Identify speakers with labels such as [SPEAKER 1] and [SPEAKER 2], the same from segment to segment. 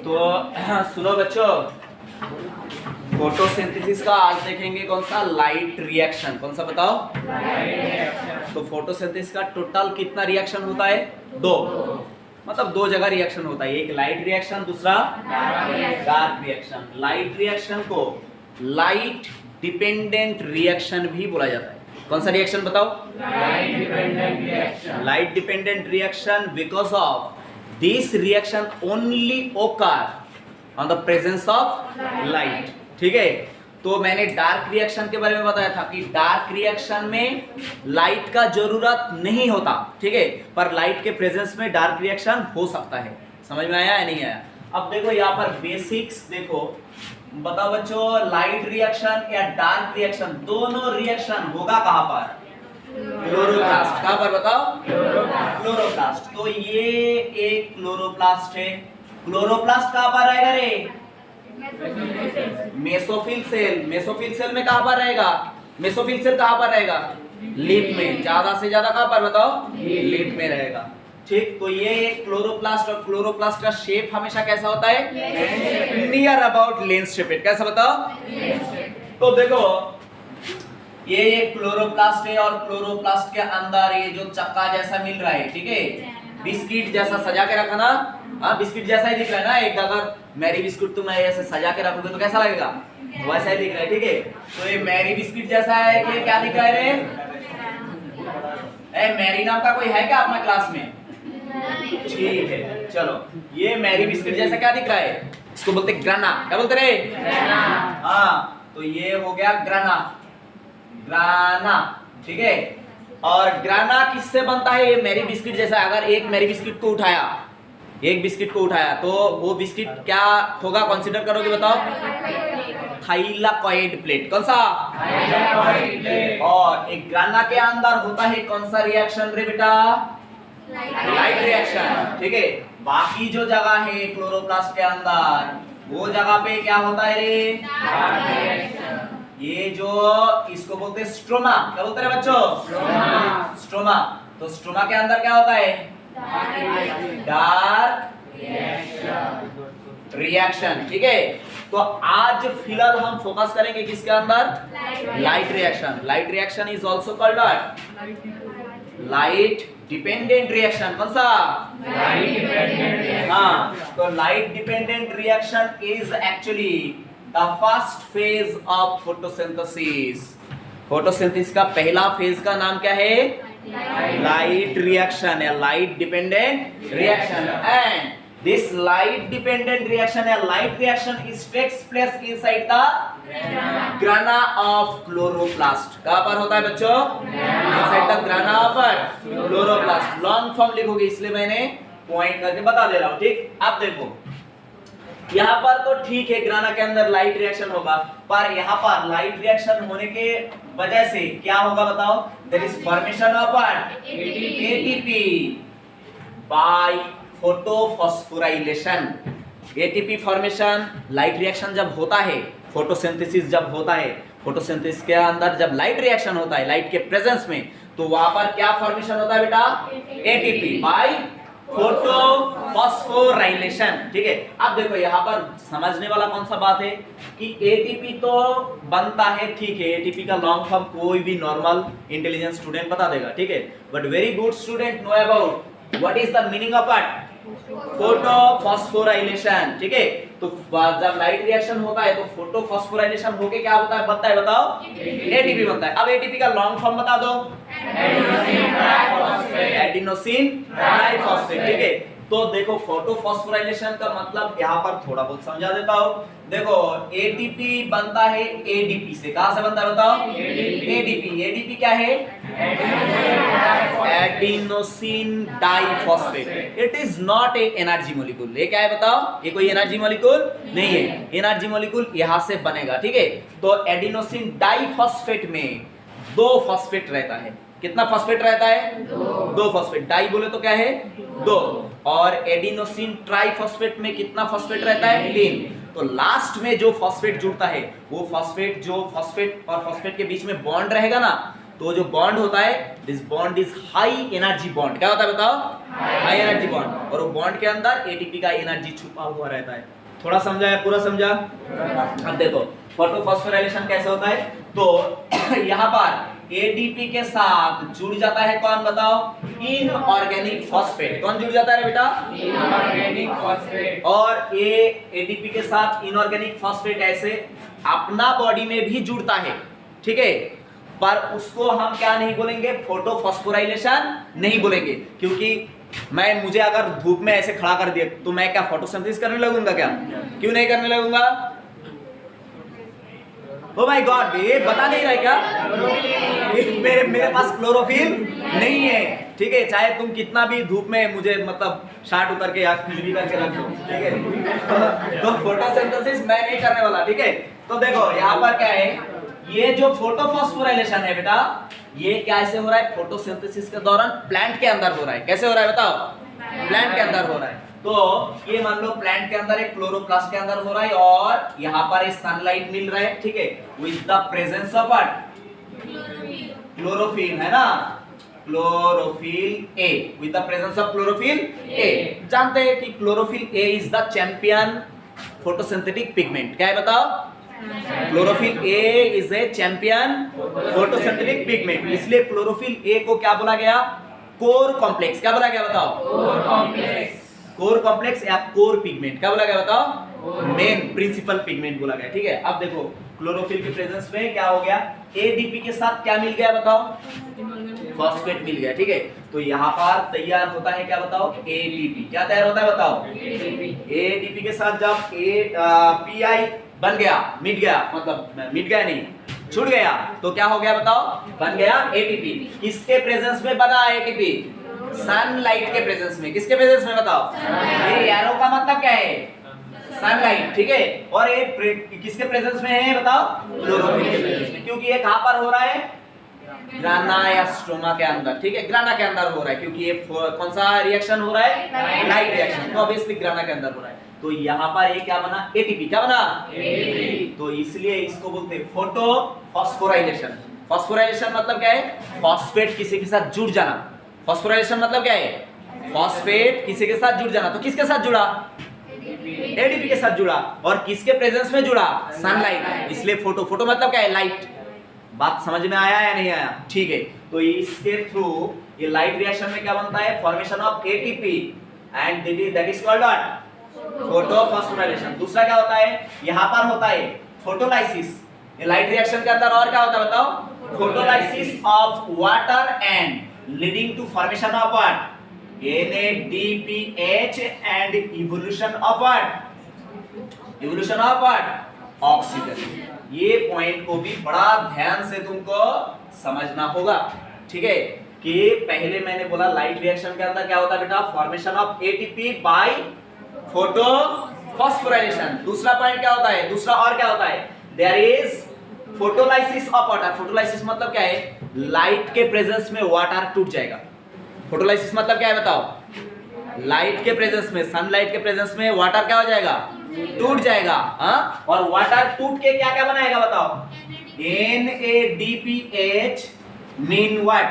[SPEAKER 1] तो सुनो बच्चों, फोटोसिंथेसिस का आज देखेंगे कौन सा, लाइट रिएक्शन। कौन सा बताओ? तो फोटोसिंथेसिस का टोटल कितना रिएक्शन होता है? दो, मतलब दो जगह रिएक्शन होता है, एक लाइट रिएक्शन, दूसरा डार्क रिएक्शन। लाइट रिएक्शन को लाइट डिपेंडेंट रिएक्शन भी बोला जाता है। कौन सा रिएक्शन बताओ?
[SPEAKER 2] Light dependent reaction.
[SPEAKER 1] Light dependent reaction because of this reaction only occur on the presence of light. ठीक है, तो मैंने डार्क रिएक्शन के बारे में बताया था कि डार्क रिएक्शन में लाइट का जरूरत नहीं होता, ठीक है, पर लाइट के प्रेजेंस में डार्क रिएक्शन हो सकता है। समझ में आया या नहीं आया? अब देखो यहाँ पर बेसिक्स देखो, बताओ बच्चों, लाइट रिएक्शन या डार्क रिएक्शन दोनों रिएक्शन होगा कहां पर? क्लोरोप्लास्ट। कहां पर बताओ? क्लोरोप्लास्ट। तो ये एक क्लोरोप्लास्ट है। क्लोरोप्लास्ट कहां पर रहेगा रे? Mesophyll cell. मेसोफिल सेल में कहां पर रहेगा? मेसोफिल सेल कहां पर रहेगा? लीफ में। ज्यादा से ज्यादा कहां पर बताओ? लीफ में रहेगा। ठीक, तो ये एक क्लोरोप्लास्ट, और क्लोरोप्लास्ट का शेप हमेशा कैसा होता है? Near about lens shaped. कैसा बताओ? तो देखो, ये एक क्लोरोप्लास्ट है, और क्लोरोप्लास्ट के अंदर ये जो चक्का जैसा मिल रहा है, ठीक है, बिस्किट जैसा सजा के रखा ना। हाँ, बिस्किट जैसा ही दिख रहा है ना। एक अगर मैरी बिस्कुट तुम ऐसे सजा के रखोगे तो कैसा लगेगा? वैसा ही दिख रहा है, ठीक है। तो ये मैरी बिस्किट जैसा है कि क्या दिख रहा है रे? मैरी नाम का कोई है क्या अपना क्लास में? ठीक है, चलो, ये मैरी बिस्किट जैसा क्या दिख रहा है? इसको बोलते ग्राना। क्या बोलते रे? हाँ, तो ये हो गया ग्राना। ग्राना, ठीक है। और ग्राना किससे बनता है? ये मैरी बिस्किट जैसा। अगर एक मैरी बिस्किट को उठाया, एक बिस्किट को उठाया, तो वो बिस्किट क्या होगा कंसीडर करोगे बताओ? Thylakoid plate. कौन सा?
[SPEAKER 2] Thylakoid plate.
[SPEAKER 1] और एक ग्राना के अंदर होता है कौन सा रिएक्शन रे बेटा? लाइट रिएक्शन, ठीक है। बाकी जो जगह है क्लोरोप्लास्ट के अंदर, वो जगह पे क्या होता है रे?
[SPEAKER 2] Dark reaction.
[SPEAKER 1] ये जो इसको बोलते हैं स्ट्रोमा। क्या बोलते हैं बच्चों?
[SPEAKER 2] स्ट्रोमा।
[SPEAKER 1] स्ट्रोमा। तो स्ट्रोमा के अंदर क्या होता है? डार्क रिएक्शन, ठीक है। तो आज फिलहाल हम फोकस करेंगे किसके अंदर? Light reaction. Light reaction is also called light dependent reaction. कौन सा?
[SPEAKER 2] Light dependent reaction.
[SPEAKER 1] हाँ, तो light dependent reaction is actually the first phase of photosynthesis. Photosynthesis का पहला फेज का नाम क्या है? लाइट रिएक्शन या light dependent reaction. And this light dependent reaction या light reaction is takes place inside the grana of chloroplast. कहां पर होता है बच्चों? Inside the grana of chloroplast. Long form लिखोगे, इसलिए मैंने पॉइंट करके बता दे रहा हूं, ठीक। अब देखो, यहाँ पर तो ठीक है, ग्राना के अंदर लाइट रिएक्शन होगा, पर यहाँ पर लाइट रिएक्शन होने के वजह से क्या होगा बताओ? There is formation of what? ATP by photophosphorylation. ATP formation light reaction जब होता है, फोटोसिंथेसिस जब होता है, फोटोसिंथेसिस के अंदर जब लाइट रिएक्शन होता है लाइट के प्रेजेंस में, तो वहां पर क्या फॉर्मेशन होता है बेटा? एटीपी बाय फोटोफॉस्फोराइलेशन, ठीक है। अब देखो यहाँ पर समझने वाला कौन सा बात है कि एटीपी तो बनता है, ठीक है, एटीपी का लॉन्ग फॉर्म कोई भी नॉर्मल इंटेलिजेंट स्टूडेंट बता देगा, ठीक है, but very good student know about what is the meaning of what? Photophosphorylation, ठीक है। तो जब लाइट रिएक्शन होता है तो फोटोफॉस्फोराइलेशन होके क्या होता है बनता है बताओ? एटीपी बनता है। अब एटीपी का लॉन्ग फॉर्म बता दो। एडिनोसिन ट्राइफॉस्फेट, ठीक है। तो देखो, फोटोफॉस्फोराइलेशन का मतलब यहाँ पर थोड़ा बहुत समझा देता हूँ। देखो, एटीपी बनता है एडीपी से। कहां से बनता है बताओ? एडीपी। एडीपी क्या है? Adenosine diphosphate. It is not a energy molecule. ये क्या है बताओ? ये कोई एनर्जी मॉलिक्यूल नहीं है। एनर्जी मॉलिक्यूल यहाँ से बनेगा, ठीक है। तो एडिनोसिन डाइफॉस्फेट में दो फॉस्फेट रहता है। कितना फॉस्फेट रहता है? दो फॉस्फेट। डाई बोले तो क्या है? दो। और एडिनोसिन ट्राइफॉस्फेट में कितना फॉस्फेट रहता है? 3। तो लास्ट में जो फॉस्फेट जुड़ता है, वो फॉस्फेट जो फॉस्फेट और फॉस्फेट के बीच में बॉन्ड रहेगा ना, तो जो बॉन्ड होता है, this bond is high energy bond. क्या होता है बताओ? High energy bond. और वो बॉन्ड के अंदर एटीपी का एनर्जी छुपा हुआ रहता है। थोड़ा समझा या पूरा समझा? अब देखो फोटोफॉस्फोराइलेशन कैसे होता है। तो यहाँ पर एडीपी के साथ जुड़ जाता है कौन बताओ? Inorganic phosphate. कौन जुड़ जाता है बेटा?
[SPEAKER 2] Inorganic phosphate.
[SPEAKER 1] और ये एडीपी के साथ इनऑर्गेनिक फॉस्फेट ऐसे अपना बॉडी में भी जुड़ता है, ठीक है, पर उसको हम क्या नहीं बोलेंगे? फोटोफॉस्फोराइलेशन नहीं बोलेंगे, क्योंकि मुझे अगर धूप में ऐसे खड़ा कर दिया तो मैं क्या फोटोसिंथेसिस करने लगूंगा क्या? क्यों नहीं करने लगूंगा? ओ माय गॉड, ये बता नहीं रहा है क्या कि मेरे पास क्लोरोफिल नहीं है, ठीक है, चाहे तुम कितना भी धूप में मुझे मतलब शर्ट उतर के या कुछ भी करके रख दो, ठीक है। तो फोटोसिंथेसिस मैं नहीं करने वाला, ठीक है। तो देखो यहाँ पर क्या है, ये जो फोटोफॉस्फोराइलेशन है बेटा, ये कैसे हो रहा है? फोटोसिंथेसिस के दौरान प्लांट के अंदर हो रहा है। कैसे हो रहा है बताओ? प्लांट के अंदर हो रहा है। तो ये मान लो प्लांट के अंदर एक क्लोरोप्लास्ट के अंदर हो रहा है और यहाँ पर सनलाइट मिल रहा है, ठीक है, with the presence of chlorophyll, है ना, chlorophyll a, with the presence of chlorophyll a. जानते हैं कि chlorophyll a is the champion photosynthetic pigment. क्या है बताओ? Chlorophyll a is a champion photosynthetic pigment. इसलिए क्लोरोफिल ए को क्या बोला गया? Core complex. क्या बोला गया बताओ?
[SPEAKER 2] Core complex.
[SPEAKER 1] कोर कॉम्प्लेक्स या कोर पिगमेंट। क्या बोला गया बताओ? मेन प्रिंसिपल पिगमेंट बोला गया, ठीक है। अब देखो क्लोरोफिल के प्रेजेंस में क्या हो गया? एडीपी के साथ क्या मिल गया बताओ? फॉस्फेट मिल गया, ठीक है। तो यहाँ पर तैयार होता है क्या बताओ? एटीपी। क्या तैयार होता है बताओ? एटीपी के साथ जब पीआई बन गया, मिट गया, मतलब मिट गया नहीं, छूट गया, तो क्या हो गया बताओ? बन गया एटीपी। किसके प्रेजेंस में बना एटीपी? सनलाइट के प्रेजेंस में। किसके प्रेजेंस में बताओ? ये एरो का मतलब क्या है? सनलाइट, ठीक है। और ये किसके प्रेजेंस में है बताओ? क्लोरोफिल के प्रेजेंस में। क्योंकि ये कहां पर हो रहा है? ग्राना या स्ट्रोमा के अंदर, ठीक है, ग्राना के अंदर हो रहा है, क्योंकि ये कौन सा रिएक्शन हो रहा है? Light reaction. तो ऑब्वियसली ग्राना के अंदर हो रहा है। तो यहाँ पर ये क्या बना? एटीपी। क्या बना? एटीपी। तो इसलिए इसको बोलते हैं फोटो फॉस्फोराइलेशन। फॉस्फोराइलेशन मतलब क्या है? फॉस्फेट किसी के साथ जुड़ जाना। फॉस्फोराइलेशन मतलब क्या है? फॉस्फेट किसी के साथ जुड़ जाना। तो किसके साथ जुड़ा? एडीपी के साथ जुड़ा। और किसके प्रेजेंस में जुड़ा? सनलाइट। इसलिए फोटो। फोटो मतलब क्या है? लाइट। बात समझ में आया या नहीं आया? ठीक है। तो इसके थ्रू ये लाइट रिएक्शन में क्या बनता है? Formation of ATP and that is called what? Photophosphorylation. दूसरा क्या होता है? यहाँ पर होता है फोटोलाइसिस। ये लाइट रिएक्शन के अंदर और क्या होता है बताओ? Photolysis of water and leading to formation of what? NADPH and evolution of what? Evolution of what? Oxygen. ये पॉइंट को भी बड़ा ध्यान से तुमको समझना होगा, ठीक है, कि पहले मैंने बोला लाइट रिएक्शन के अंदर क्या होता है बेटा? Formation of ATP by photophosphorylation. दूसरा पॉइंट क्या होता है? दूसरा और क्या होता है? There is photolysis of water. Photolysis मतलब क्या है? लाइट के प्रेजेंस में वाटर टूट जाएगा। फोटोलाइसिस मतलब क्या है बताओ? लाइट के प्रेजेंस में, सनलाइट के प्रेजेंस में वाटर क्या हो जाएगा? टूट जाएगा। हाँ, और वाटर टूट के क्या क्या बनाएगा बताओ? NADPH mean what?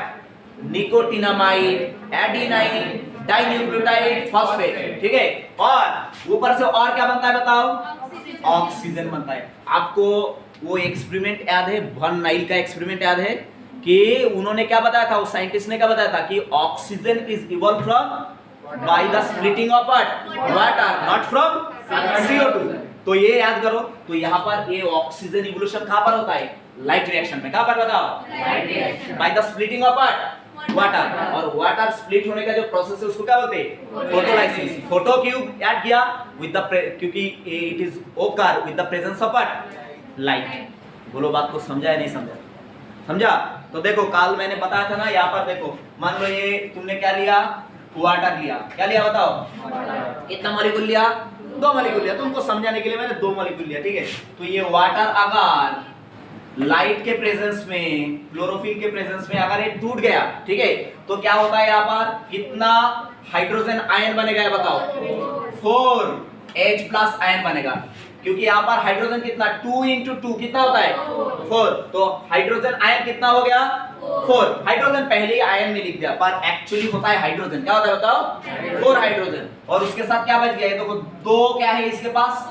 [SPEAKER 1] Nicotinamide, adenine, dinucleotide, phosphate, ठीक है। और ऊपर से और क्या बनता है बताओ? ऑक्सीजन बनता है। आपको वो एक्सपेरिमेंट याद है? वन नाइल का एक्सपेरिमेंट याद है कि उन्होंने क्या बताया था? उस साइंटिस्ट ने क्या बताया था कि oxygen is evolve from by the splitting of water, not from CO2। तो ये याद करो। तो यहाँ पर ये ऑक्सीजन इवोल्यूशन कहाँ पर होता है? लाइट रिएक्शन में। कहाँ पर बताओ? By the splitting of water. और वाटर स्प्लिट होने का जो प्रोसेस है उसको क्या बोलते हैं? फोटोलाइसिस। फोटो क्यों ऐड किया? विद द, क्योंकि इट इज ओकर with the presence of light. बोलो बात को समझा या नहीं समझा? समझा? तो देखो कल मैंने बताया था ना, यहाँ पर देखो, मान लो ये तुमने क्या लिया? वाटर लिया। क्या लिया बताओ? कितना मॉलिक्यूल लिया? 2 मॉलिक्यूल लिया। तुमको समझाने के लिए मैंने 2 मॉलिक्यूल लिया, ठीक है। तो ये वाटर अगर लाइट के प्रेजेंस में, क्लोरोफिल के प्रेजेंस में अगर ये टूट गया, ठीक है, तो क्या होता है? यहाँ पर कितना हाइड्रोजन आयन बनेगा बताओ? 4H+ आयन बनेगा। क्योंकि यहाँ पर हाइड्रोजन कितना 2 into 2 कितना होता है 4, तो हाइड्रोजन आयन कितना हो गया 4। हाइड्रोजन पहले ही आयन में लिख दिया, पर एक्चुअली होता है हाइड्रोजन, क्या होता है बताओ 4 हाइड्रोजन, और उसके साथ क्या बच गया, ये देखो 2 क्या है इसके पास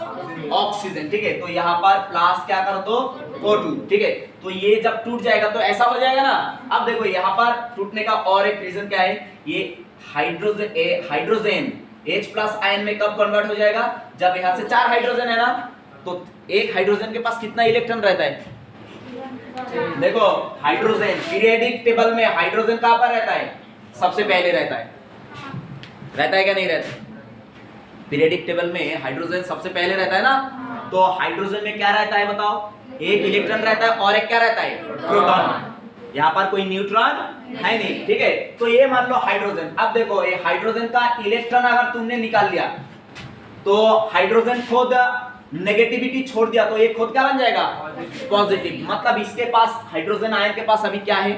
[SPEAKER 1] ऑक्सीजन, ठीक है, तो यहाँ पर प्लस क्या कर दो O2, ठीक है, तो ये जब टूट जाएगा तो ऐसा हो जाएगा ना। अब देखो यहाँ पर टूटने का और एक रीजन क्या है, ये हाइड्रोजन H प्लस आयन में कब कन्वर्ट हो जाएगा, जब यहाँ से 4 हाइड्रोजन है ना, तो एक हाइड्रोजन के पास कितना इलेक्ट्रॉन रहता है, देखो हाइड्रोजन पीरियोडिक टेबल में हाइड्रोजन कहां पर रहता है, सबसे पहले रहता है क्या नहीं रहता, पीरियोडिक टेबल में हाइड्रोजन सबसे पहले रहता है ना, तो हाइड्रोजन में क्या रहता है बताओ, एक इलेक्ट्रॉन रहता है और एक क्या रहता है प्रोटॉन, यहाँ पर कोई न्यूट्रॉन है नहीं, ठीक है, तो ये मान लो हाइड्रोजन। अब देखो ये हाइड्रोजन का इलेक्ट्रॉन अगर तुमने निकाल लिया तो हाइड्रोजन खुद नेगेटिविटी छोड़ दिया तो ये खुद क्या बन जाएगा पॉजिटिव, मतलब इसके पास हाइड्रोजन आयन के पास अभी क्या है,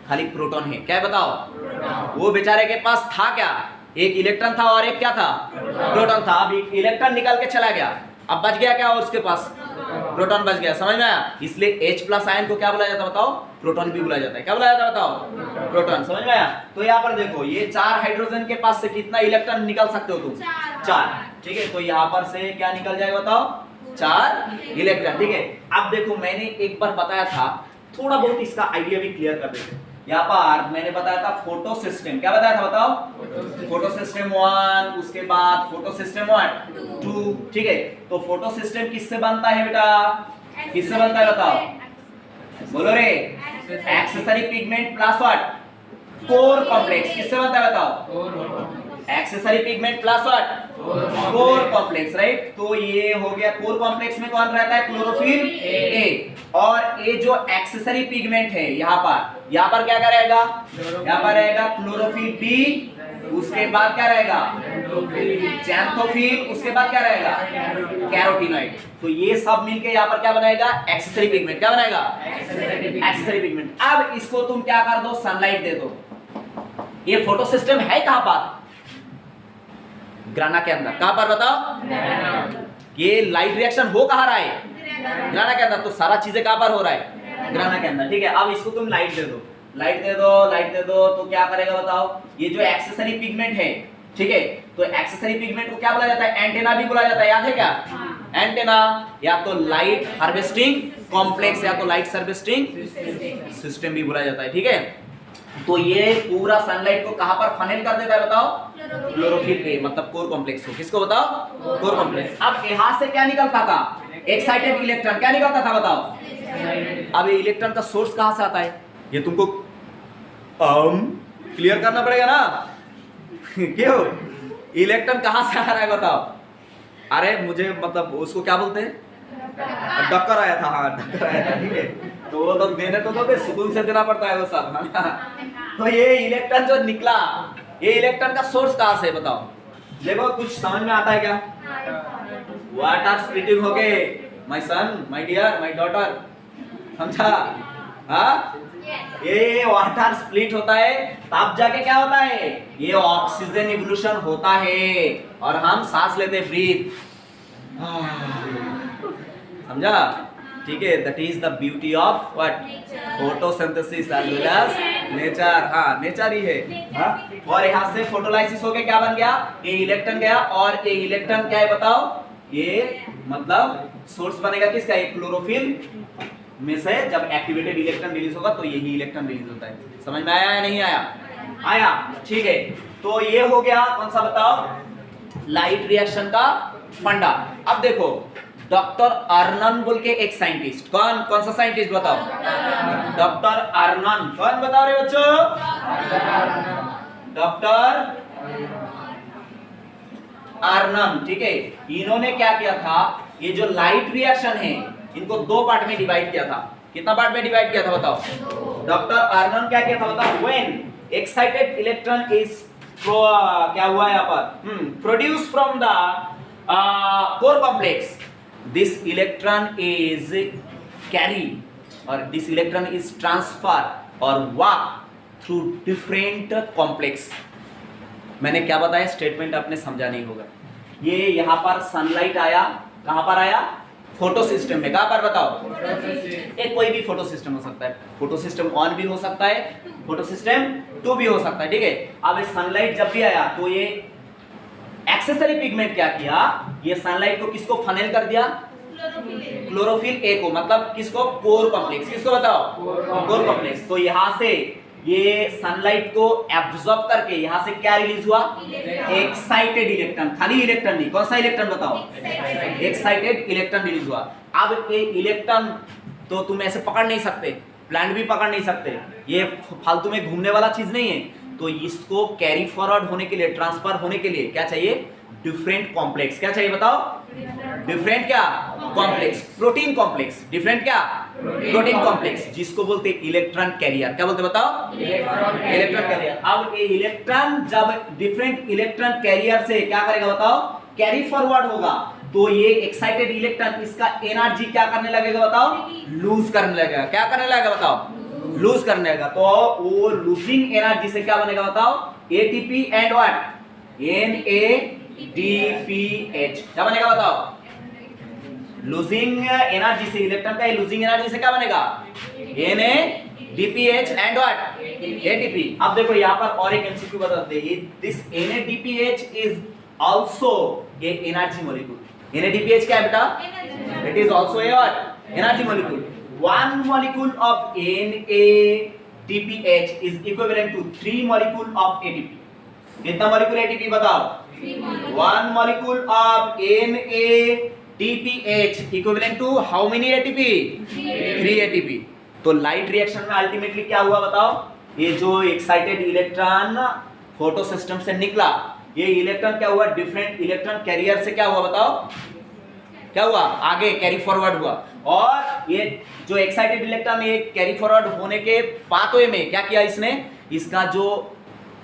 [SPEAKER 1] खाली प्रोटॉन है, क्या है बताओ, वो बेचारे के पास था क्या, एक इलेक्ट्रॉन था और एक क्या था प्रोटॉन था, अब एक इलेक्ट्रॉन निकाल के चला गया, अब बच गया क्या और उसके पास प्रोटॉन बच गया, समझ में आया, इसलिए H प्लस आयन को क्या बोला जाता है बताओ, प्रोटॉन भी बोला जाता है, क्या बोला जाता है बताओ प्रोटॉन, समझ में आया। तो यहाँ पर देखो ये 4 हाइड्रोजन के पास से कितना इलेक्ट्रॉन निकाल सकते हो तुम, 4, ठीक है, तो यहाँ पर से क्या निकल जाएगा बताओ 4 इलेक्ट्रॉन, ठीक है। अब देखो मैंने एक बार बताया था, थोड़ा बहुत इसका आइडिया भी क्लियर कर देते हैं। यहाँ पर मैंने बताया था फोटो सिस्टम, क्या बताया था बताओ, फोटो सिस्टम 1, उसके बाद फोटो सिस्टम 2, ठीक है, तो फोटो सिस्टम किससे बनता है बेटा, किससे बनता है बताओ, बोलो रे, accessory pigment plus what, core complex, किससे बनता है बताओ, accessory pigment plus what, core complex, right, तो ये हो गया कोर कॉम्प्लेक्स में कौन रहता है, क्लोरोफिल ए, और ये जो एक्सेसरी पिगमेंट है यहाँ पर क्या रहेगा, यहाँ पर रहेगा क्लोरोफिल बी, उसके बाद क्या रहेगा जैंथोफिल, उसके बाद क्या रहेगा कैरोटीनॉइड, तो ये सब मिलके यहाँ पर क्या बनाएगा एक्सेसरी पिगमेंट, क्या बनाएगा एक्सेसरी पिगमेंट। अब इसको तुम क्या कर दो, सनलाइट दे दो, ये फोटो सिस्टम है कहां पर, ग्राना के अंदर, कहां पर बताओ, ये लाइट रिएक्शन हो कहां रहा है, ग्राना के अंदर, तो सारा चीजें कहां पर हो रहा है, ग्राना के अंदर, ठीक है। अब इसको तुम लाइट दे दो, लाइट दे दो, तो क्या करेगा बताओ, ये जो एक्सेसरी पिगमेंट है, ठीक है, तो एक्सेसरी पिगमेंट को क्या बोला जाता है, एंटेना भी बोला जाता है, याद है क्या, एंटेना या तो लाइट हार्वेस्टिंग कॉम्प्लेक्स या तो लाइट हार्वेस्टिंग सिस्टम भी बोला जाता है, ठीक है। तो ये पूरा सनलाइट को कहां पर फनेल कर देता है बताओ, क्लोरोफिल पे, मतलब कोर कॉम्प्लेक्स को, किसको बताओ, कोर कॉम्प्लेक्स। अब यहां से क्या निकलता था, एक्साइटेड इलेक्ट्रॉन, क्या निकलता था बताओ, अब ये इलेक्ट्रॉन का सोर्स कहां से आता है, ये तुमको क्लियर करना पड़ेगा ना क्यों, इलेक्ट्रॉन कहां से आ रहा है बताओ, अरे मुझे मतलब उसको क्या बोलते हैं, डक्कर आया था, हाँ डक्कर आया था, ठीक है, तो वो लोग देने तो सुकून से देना पड़ता है वो सब, है ना। तो ये इलेक्ट्रॉन जो निकला, ये इलेक्ट्रॉन का सोर्स कहां से बताओ, देखो कुछ समझ में आता है क्या, व्हाट आर स्प्लिटिंग हो गए, my son, my dear, my daughter, समझा, हाँ, ये वाटर स्प्लिट होता है तब जाके क्या होता है, ये ऑक्सीजन इवोल्यूशन होता है और हम सांस लेते हैं, ब्रीथ, समझा, ठीक है, that is the beauty of what, photosynthesis as well as nature, हाँ नेचर ही है, हाँ। और यहाँ से फोटोलाइसिस हो के क्या बन गया, ये इलेक्ट्रॉन गया, और ये इलेक्ट्रॉन क्या है बताओ, ये मतलब सोर्स बनेगा किसका, ये क्लोरोफिल में से जब एक्टिवेटेड इलेक्ट्रॉन रिलीज होगा तो यही इलेक्ट्रॉन रिलीज होता है, समझ में आया या नहीं आया, आया, ठीक है। तो ये हो गया कौन सा बताओ, लाइट रिएक्शन का फंडा। अब देखो डॉक्टर अर्नन बोल के एक साइंटिस्ट, कौन सा साइंटिस्ट बताओ, डॉक्टर अर्नन, कौन बताओ रे बच्चों, डॉक्टर अर्नन, ठीक है। इन्होंने क्या किया था, ये जो लाइट रिएक्शन है इनको 2 पार्ट में डिवाइड किया था, कितना पार्ट में डिवाइड किया था बताओ, डॉक्टर अर्नन क्या किया था बताओ, व्हेन एक्साइटेड इलेक्ट्रॉन इज क्या हुआ यहाँ पर, produce from the core complex, this electron is carry और दिस इलेक्ट्रॉन इज ट्रांसफर और वॉक थ्रू डिफरेंट कॉम्प्लेक्स। मैंने क्या बताया, स्टेटमेंट आपने समझा नहीं होगा, ये यहाँ पर सनलाइट आया कहां पर आया? फोटो सिस्टम में। कहां पर बताओ? एक कोई भी फोटो सिस्टम हो सकता है। फोटो सिस्टम 1 भी हो सकता है, फोटो सिस्टम 2 भी हो सकता है, ठीक है। अब सनलाइट जब भी आया तो ये एक्सेसरी पिगमेंट क्या किया, ये सनलाइट को किसको फनेल कर दिया? क्लोरोफिल ए को, मतलब किसको? Core complex. किसको बताओ? Core complex. तो यहां से ये सनलाइट को एब्जॉर्ब करके यहां से क्या रिलीज हुआ? Excited electron. खाली इलेक्ट्रॉन नहीं, कौन सा इलेक्ट्रॉन बताओ? एक्साइटेड इलेक्ट्रॉन रिलीज हुआ। अब ये इलेक्ट्रॉन तो तुम ऐसे पकड़ नहीं सकते, प्लांट भी पकड़ नहीं सकते, ये फालतू में घूमने वाला चीज नहीं है। तो इसको कैरी फॉरवर्ड होने के लिए, ट्रांसफर होने के लिए क्या चाहिए? Different complex. क्या चाहिए बताओ? डिफरेंट क्या? Complex, protein complex. डिफरेंट क्या? प्रोटीन कॉम्प्लेक्स, जिसको बोलते इलेक्ट्रॉन कैरियर। क्या बोलते बताओ? Electron carrier. अब ये इलेक्ट्रॉन जब डिफरेंट इलेक्ट्रॉन कैरियर से क्या करेगा बताओ? कैरी फॉरवर्ड होगा, तो ये एक्साइटेड इलेक्ट्रॉन इसका एनर्जी क्या करने लगेगा बताओ? लूज करने लगेगा। क्या करने लगेगा बताओ? लूज करने लगेगा। तो वो लूजिंग एनर्जी से क्या बनेगा बताओ? ATP and what? NADPH। क्या बनेगा बताओ? लूजिंग एनर्जी से, इलेक्ट्रॉन का लूजिंग एनर्जी से क्या बनेगा? NADPH and what? ATP। अब देखो यहाँ पर और एक एमसीक्यू बताते हैं। This NADPH is also a energy molecule. NADPH क्या है बेटा? It is also a what? Energy molecule. 1 molecule of NADPH is equivalent to 3 molecule of ATP। कितना मॉलिक्यूल ATP बताओ? 1 molecule of NADPH equivalent to how many ATP? 3 ATP। तो light reaction में ultimately क्या हुआ बताओ? ये जो एक्साइटेड इलेक्ट्रॉन फोटो सिस्टम से निकला, ये इलेक्ट्रॉन क्या हुआ? डिफरेंट इलेक्ट्रॉन कैरियर से क्या हुआ बताओ? क्या हुआ? आगे कैरी फॉरवर्ड हुआ। और ये जो एक्साइटेड इलेक्ट्रॉन ये कैरी फॉरवर्ड होने के पाथवे में क्या किया इसने? इसका जो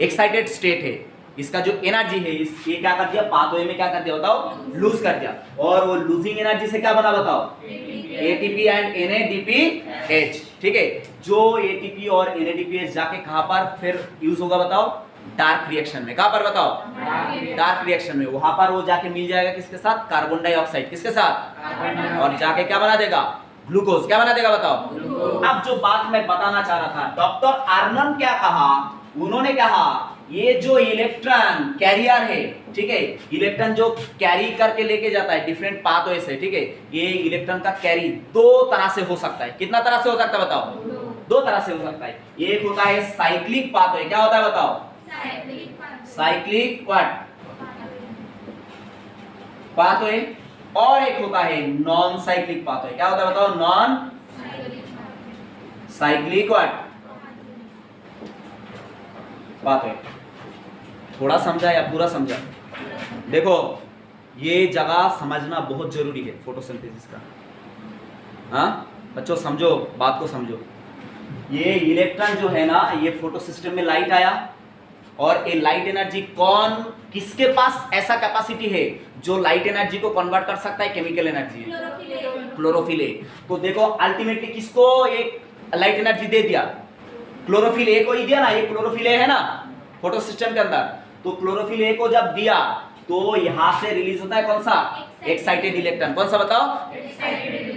[SPEAKER 1] एक्साइटेड स्टेट है, इसका जो एनर्जी है, ये क्या कर दिया? पाथवे में क्या कर दिया बताओ? लूज कर दिया। और वो लूजिंग एनर्जी से क्या बना बताओ? ATP and NADPH। ठीक है। जो ATP और NADPH जाके कहां पर फिर यूज होगा बताओ? डार्क रिएक्शन में। कहां पर बताओ? डार्क रिएक्शन में। वहां पर वो जाके मिल जाएगा किसके साथ? Carbon dioxide. किसके साथ? और जाके क्या बना देगा? ग्लूकोज। क्या बना देगा बताओ? अब जो बात मैं बताना चाह रहा था, डॉक्टर आर्नन क्या कहा? उन्होंने कहा ये जो इलेक्ट्रॉन कैरियर है, ठीक है, इलेक्ट्रॉन जो कैरी करके लेके जाता है डिफरेंट पाथवे से, ठीक है, ये इलेक्ट्रॉन का कैरी 2 तरह से हो सकता है। कितना तरह से हो सकता है बताओ? 2 तरह से हो सकता है। एक होता है साइक्लिक पाथवे। क्या होता है बताओ? Cyclic what? पाथवे। और एक होता है नॉन साइक्लिक पाथवे। क्या होता है बताओ? Non cyclic what? पाथवे। थोड़ा समझा या पूरा समझा? देखो ये जगह समझना बहुत जरूरी है फोटोसिंथेसिस का। हाँ बच्चों समझो, बात को समझो। ये इलेक्ट्रॉन जो है ना, ये फोटो सिस्टम में लाइट आया, और ये लाइट एनर्जी कौन, किसके पास ऐसा कैपेसिटी है जो लाइट एनर्जी को कन्वर्ट कर सकता है? केमिकल एनर्जी है, क्लोरोफिल ए। तो देखो अल्टीमेटली किसको एक लाइट एनर्जी दे दिया? क्लोरोफिल ए को ही दिया ना। ये क्लोरोफिल ए है ना फोटो सिस्टम के अंदर। तो क्लोरोफिल ए को जब दिया तो यहां से रिलीज होता है कौन सा? Excited electron. कौन सा बताओ?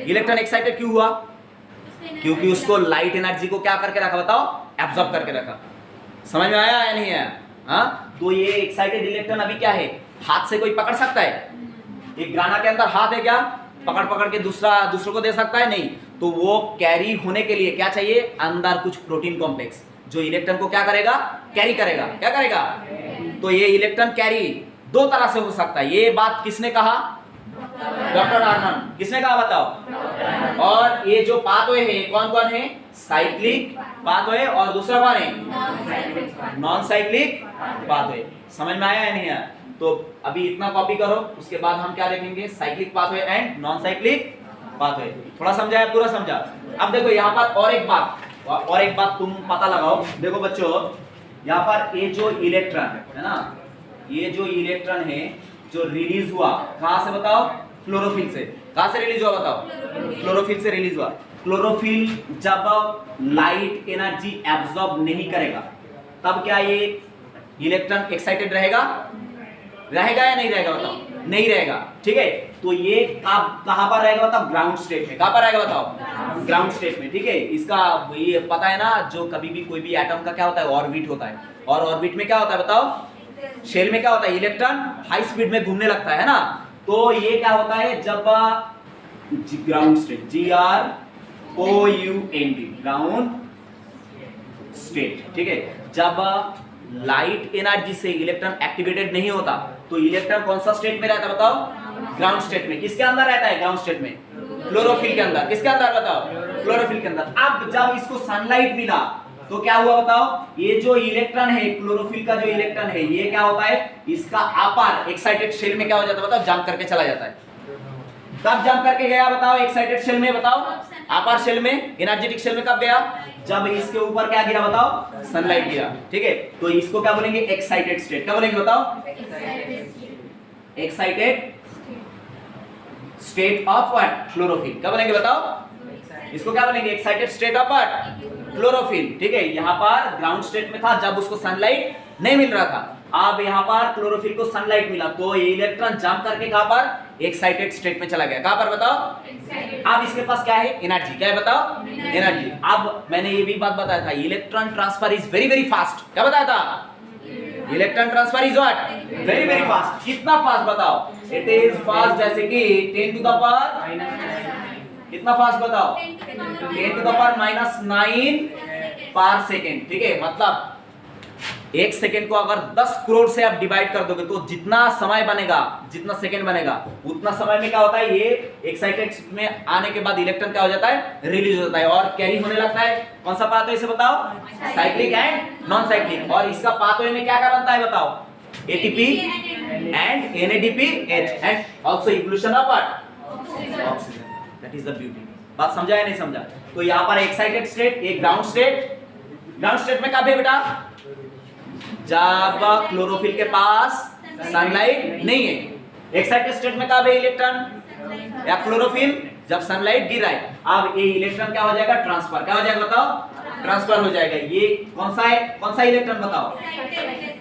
[SPEAKER 1] इलेक्ट्रॉन एक्साइटेड क्यों हुआ? क्योंकि उसको लाइट एनर्जी को क्या करके रखा बताओ? एब्जॉर्ब करके रखा। समझ में आया या नहीं आया? हाँ, तो ये एक्साइटेड इलेक्ट्रॉन अभी क्या है? हाथ से कोई पकड़ सकता है? एक ग्राना के अंदर हाथ है क्या? पकड़ के दूसरों को दे सकता है? नहीं। तो वो कैरी होने के लिए क्या चाहिए? अंदर कुछ प्रोटीन कॉम्प्लेक्स जो इलेक्ट्रॉन को क्या करेगा? कैरी करेगा। क्या करेगा? तो ये इलेक्ट्रॉन कैरी 2 तरह से हो सकता है। ये बात किसने कहा? डॉक्टर आर्नन। किसने कहा बताओ? और ये जो पाथवे है कौन कौन है? साइक्लिक पाथवे, और दूसरा कौन है? Non cyclic pathway. समझ में आया या नहीं आया? तो अभी इतना कॉपी करो, उसके बाद हम क्या देखेंगे? Cyclic pathway and non cyclic pathway. थोड़ा समझा या पूरा समझा? अब देखो यहाँ पर और एक बात तुम पता लगाओ। देखो बच्चों, यहाँ पर ये जो इलेक्ट्रॉन है ना, ये जो इलेक्ट्रॉन है जो रिलीज हुआ कहां से बताओ? क्लोरोफिल से। कहां से रिलीज हुआ बताओ? क्लोरोफिल से रिलीज हुआ। क्लोरोफिल जब लाइट एनर्जी एब्जॉर्ब नहीं करेगा तब क्या ये इलेक्ट्रॉन एक्साइटेड रहेगा? रहेगा या नहीं रहेगा बताओ? नहीं रहेगा, ठीक है। तो ये कहां पर रहेगा बताओ? ग्राउंड स्टेट में। कहां पर रहेगा बताओ? ग्राउंड स्टेट में, ठीक है। इसका ये पता है ना, जो कभी भी कोई भी एटम का क्या होता है? ऑर्बिट होता है। और ऑर्बिट में क्या होता है बताओ? शेल में क्या होता है? इलेक्ट्रॉन हाई स्पीड में घूमने लगता है ना। तो ये क्या होता है जब ground state, GROUND, ground state, ठीक है। जब लाइट एनर्जी से इलेक्ट्रॉन एक्टिवेटेड नहीं होता तो इलेक्ट्रॉन कौन सा स्टेट में रहता है बताओ? ग्राउंड स्टेट में। किसके अंदर रहता है ग्राउंड स्टेट में? क्लोरोफिल के अंदर। किसके अंदर बताओ? क्लोरोफिल के अंदर। अब जब इसको सनलाइट मिला तो क्या हुआ बताओ? ये जो इलेक्ट्रॉन है, क्लोरोफिल का जो इलेक्ट्रॉन है, ये क्या होता है? इसका अपर एक्साइटेड शेल में क्या हो जाता है बताओ? जंप करके चला जाता है। कब जंप करके गया बताओ? एक्साइटेड शेल में बताओ? अपर शेल में, एनर्जेटिक शेल में कब गया? जब इसके ऊपर क्या गिरा बताओ? सनलाइट गिरा, ठीक है। तो इसको क्या बोलेंगे? Excited state. क्या बोलेंगे बताओ? Excited state of what? Chlorophyll. क्या बोलेंगे बताओ? इसको क्या बोलेंगे? Excited state of what? Chlorophyll, ठीक है। यहाँ पर ग्राउंड स्टेट में था जब उसको सनलाइट नहीं मिल रहा था। अब यहाँ पर क्लोरोफिल को सनलाइट मिला तो ये इलेक्ट्रॉन जंप करके कहां पर? एक्साइटेड स्टेट में चला गया। कहां पर बताओ? अब इसके पास क्या है? एनर्जी। क्या है बताओ? एनर्जी। अब मैंने ये भी बात बताया था, electron transfer is very very fast. क्या बताया था? Electron transfer is what? Very very fast. कितना फास्ट बताओ? इट इज फास्ट जैसे कि 10 टू द पावर, कितना फास्ट बताओ? 10 टू द पावर -9 पर सेकेंड, ठीक है। मतलब एक सेकेंड को अगर 10 करोड़ से आप डिवाइड कर दोगे तो जितना समय बनेगा, जितना सेकेंड बनेगा, उतना समय में क्या होता है? ये एक्साइटेड में आने के बाद इलेक्ट्रॉन क्या हो जाता है? रिलीज हो जाता है और कैरी होने लगता है। कौन सा पाथवे इसे बताओ? Cyclic and non cyclic. और इसका पाथवे में क्या क्या बनता है बताओ? ATP and NADPH and also evolution of what? Oxygen. That is the beauty. बात समझा या नहीं समझा? तो यहाँ पर एक्साइटेड स्टेट, एक ग्राउंड स्टेट। ग्राउंड स्टेट में कब है बेटा? जब क्लोरोफिल के पास सनलाइट नहीं है। एक्साइटेड स्टेट में कब है इलेक्ट्रॉन या क्लोरोफिल? जब सनलाइट गिर रहा है। अब ये इलेक्ट्रॉन क्या हो जाएगा? ट्रांसफर। क्या हो जाएगा बताओ? ट्रांसफर हो जाएगा। ये कौन सा है? कौन सा इलेक्ट्रॉन बताओ?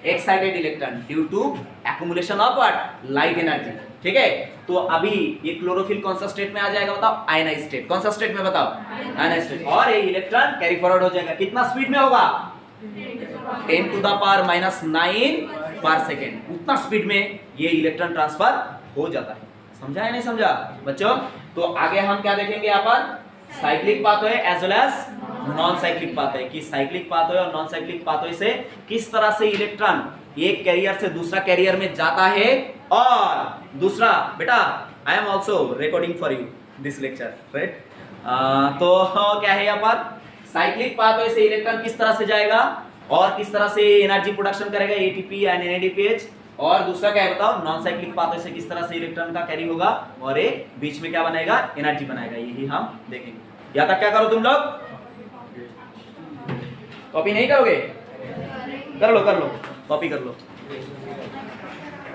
[SPEAKER 1] Excited electron due to accumulation of what? Light energy, ठीक है। तो अभी ये क्लोरोफिल कौन सा स्टेट में आ जाएगा बताओ? Ionize state. कौन सा स्टेट में बताओ? Ionize state. और ये इलेक्ट्रॉन कैरी फॉरवर्ड हो जाएगा। कितना स्पीड में होगा? 10 टू द पावर -9 पर सेकेंड। उतना स्पीड में ये इलेक्ट्रॉन ट्रांसफर हो जाता है। समझा या नहीं समझा बच्चों? तो आगे हम क्या देखेंगे यहाँ पर? Cyclic pathway as well as non cyclic pathway, कि साइक्लिक पाथवे और नॉन साइक्लिक पाथवे से किस तरह से इलेक्ट्रॉन एक कैरियर से दूसरा कैरियर में जाता है। और दूसरा बेटा, I am also recording for you this lecture, right? तो क्या है यहाँ पर? साइक्लिक पाथवे से इलेक्ट्रॉन किस तरह से जाएगा और किस तरह से एनर्जी प्रोडक्शन करेगा, ATP एंड NADPH। और दूसरा क्या है बताओ? नॉन साइक्लिक पाथवे से किस तरह से इलेक्ट्रॉन का कैरी होगा और ये बीच में क्या बनाएगा? एनर्जी बनाएगा। यही हम देखेंगे। यहाँ तक क्या करो तुम लोग? कॉपी नहीं करोगे? कर लो, कॉपी कर लो।